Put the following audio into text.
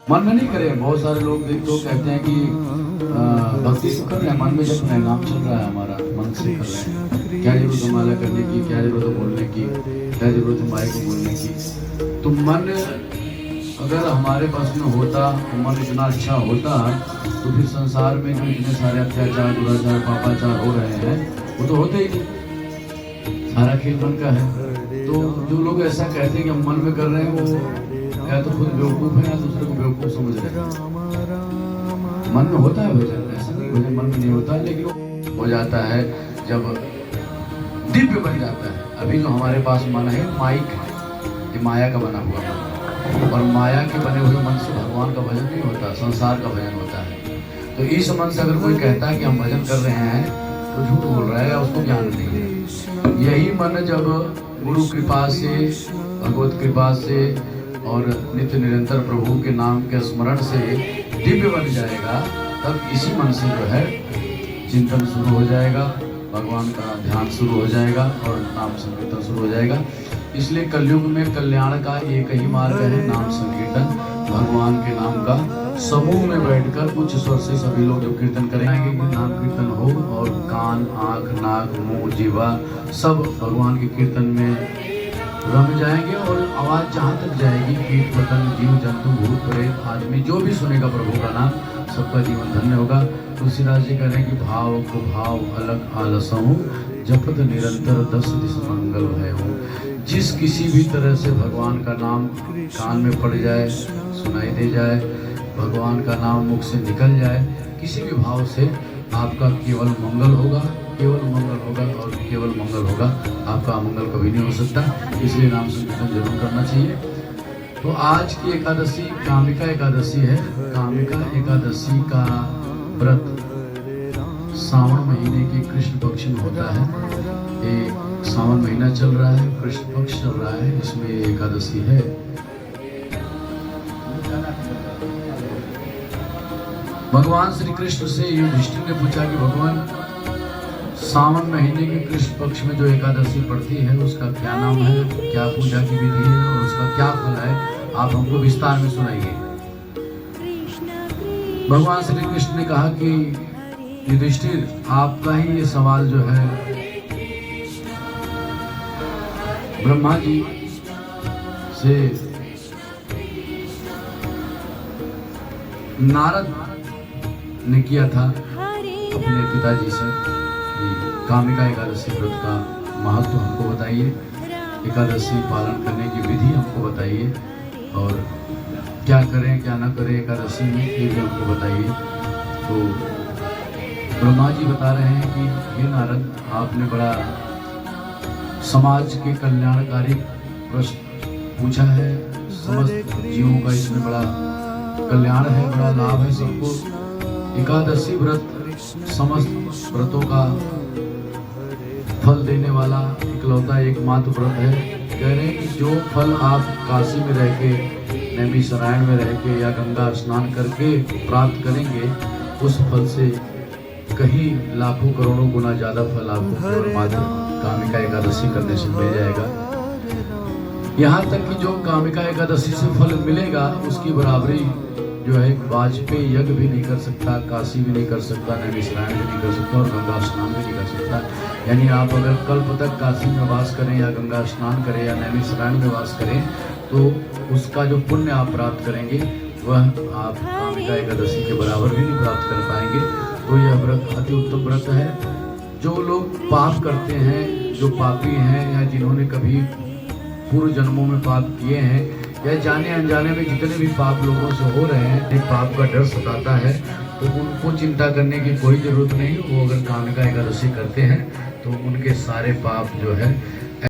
मन में नहीं करे। बहुत सारे लोग देखो कहते हैं कि भक्ति तो कर रहे हैं, मन में जब है नाम चल रहा है हमारा, मन से कर रहे हैं। क्या जरूरत है माला करने की, क्या जरूरत है बोलने की, क्या जरूरत है माइक को बोलने की। तो मन अगर हमारे पास में होता, मन इतना अच्छा होता, तो फिर संसार में जो इतने सारे अत्याचार, दुराचार, पापाचार हो रहे हैं वो तो होते ही नहीं। सारा खेल मन का है। तो जो लोग ऐसा कहते हैं कि हम मन में कर रहे हैं, वो या तो खुद बेवकूफ है या दूसरे को बेवकूफ समझ रहे हैं। मन में होता है भजन, ऐसा नहीं भजन मन में नहीं होता, लेकिन हो जाता है जब दिव्य बन जाता है। अभी जो हमारे पास मन है माइक है, ये माया का बना हुआ मन, और माया के बने हुए मन से भगवान का भजन नहीं होता, संसार का भजन होता है। तो इस मन से अगर कोई कहता है कि हम भजन कर रहे हैं तो झूठ बोल रहा है या उसको ज्ञान नहीं है। यही मन जब गुरु कृपा से, भगवत कृपा से और नित्य निरंतर प्रभु के नाम के स्मरण से दिव्य बन जाएगा, तब इसी मन से जो है चिंतन शुरू हो जाएगा, भगवान का ध्यान शुरू हो जाएगा और नाम संकीर्तन शुरू हो जाएगा। इसलिए कलयुग में कल्याण का एक ही मार्ग है, नाम संकीर्तन। भगवान के नाम का समूह में बैठकर उच्च स्वर से सभी लोग जो कीर्तन करेंगे कि नाम कीर्तन हो, और कान, आँख, नाक, मुंह, जीवा सब भगवान के कीर्तन में रम जाएंगे, और आवाज जहाँ तक जाएगी, कीट पतंग, जीव जंतु, भूत प्रेत, आदमी जो भी सुनेगा प्रभु का नाम, सबका जीवन धन्य होगा। तुलसीदास जी कह रहे हैं कि भाव को भाव अलग आलसहूँ, जपत निरंतर 10 दिश मंगल भय हूँ। जिस किसी भी तरह से भगवान का नाम कान में पड़ जाए, सुनाई दे जाए, भगवान का नाम मुख से निकल जाए, किसी भी भाव से आपका केवल मंगल होगा, केवल मंगल होगा और केवल मंगल होगा। आपका अमंगल कभी नहीं हो सकता। इसलिए नाम संकीर्तन जरूर करना चाहिए। तो आज की एकादशी कामिका एकादशी है। कामिका एकादशी का व्रत सावन महीने के कृष्ण पक्ष में होता है। ये सावन महीना चल रहा है, कृष्ण पक्ष चल रहा है, इसमें एकादशी है। भगवान श्री कृष्ण से युधिष्ठिर ने पूछा कि भगवान, सावन महीने के कृष्ण पक्ष में जो एकादशी पड़ती है उसका क्या नाम है, क्या पूजा की विधि है और उसका क्या फल है, आप हमको विस्तार में सुनाइए। भगवान श्री कृष्ण ने कहा कि युधिष्ठिर, आपका ही ये सवाल जो है ब्रह्मा जी से नारद ने किया था अपने पिताजी से कि कामिका एकादशी व्रत का महत्व हमको बताइए, एकादशी पालन करने की विधि हमको बताइए, और क्या करें क्या ना करें एकादशी में, ये भी हमको बताइए। तो ब्रह्मा जी बता रहे हैं कि हे नारद, आपने बड़ा समाज के कल्याणकारी प्रश्न पूछा है। समस्त जीवों का इसमें बड़ा कल्याण है, बड़ा लाभ है सबको। एकादशी व्रत समस्त व्रतों का फल देने वाला इकलौता एकमात्र व्रत है। कह रहे हैं कि जो फल आप काशी में रह के, नैमिषारण्य में रह के या गंगा स्नान करके प्राप्त करेंगे, उस फल से कहीं लाखों करोड़ों गुना ज्यादा फल आपको केवल मात्र कामिका एकादशी करने से मिल जाएगा। यहाँ तक कि जो कामिका एकादशी से फल मिलेगा, उसकी बराबरी जो है वाजपेयी यज्ञ भी नहीं कर सकता, काशी भी नहीं कर सकता, नैमिषारण्य भी नहीं कर सकता और गंगा स्नान भी नहीं कर सकता। यानी आप अगर कल्प तक काशी में वास करें या गंगा स्नान करें या नैमिषारण्य में वास करें, तो उसका जो पुण्य आप प्राप्त करेंगे वह आप कामिका एकादशी के बराबर भी नहीं प्राप्त कर पाएंगे। तो यह व्रत अति उत्तम व्रत है। जो लोग पाप करते हैं, जो पापी हैं या जिन्होंने कभी पूर्व जन्मों में पाप किए हैं, या जाने अनजाने में जितने भी पाप लोगों से हो रहे हैं, एक पाप का डर सताता है, तो उनको चिंता करने की कोई जरूरत नहीं। वो अगर कामिका एकादशी करते हैं तो उनके सारे पाप जो है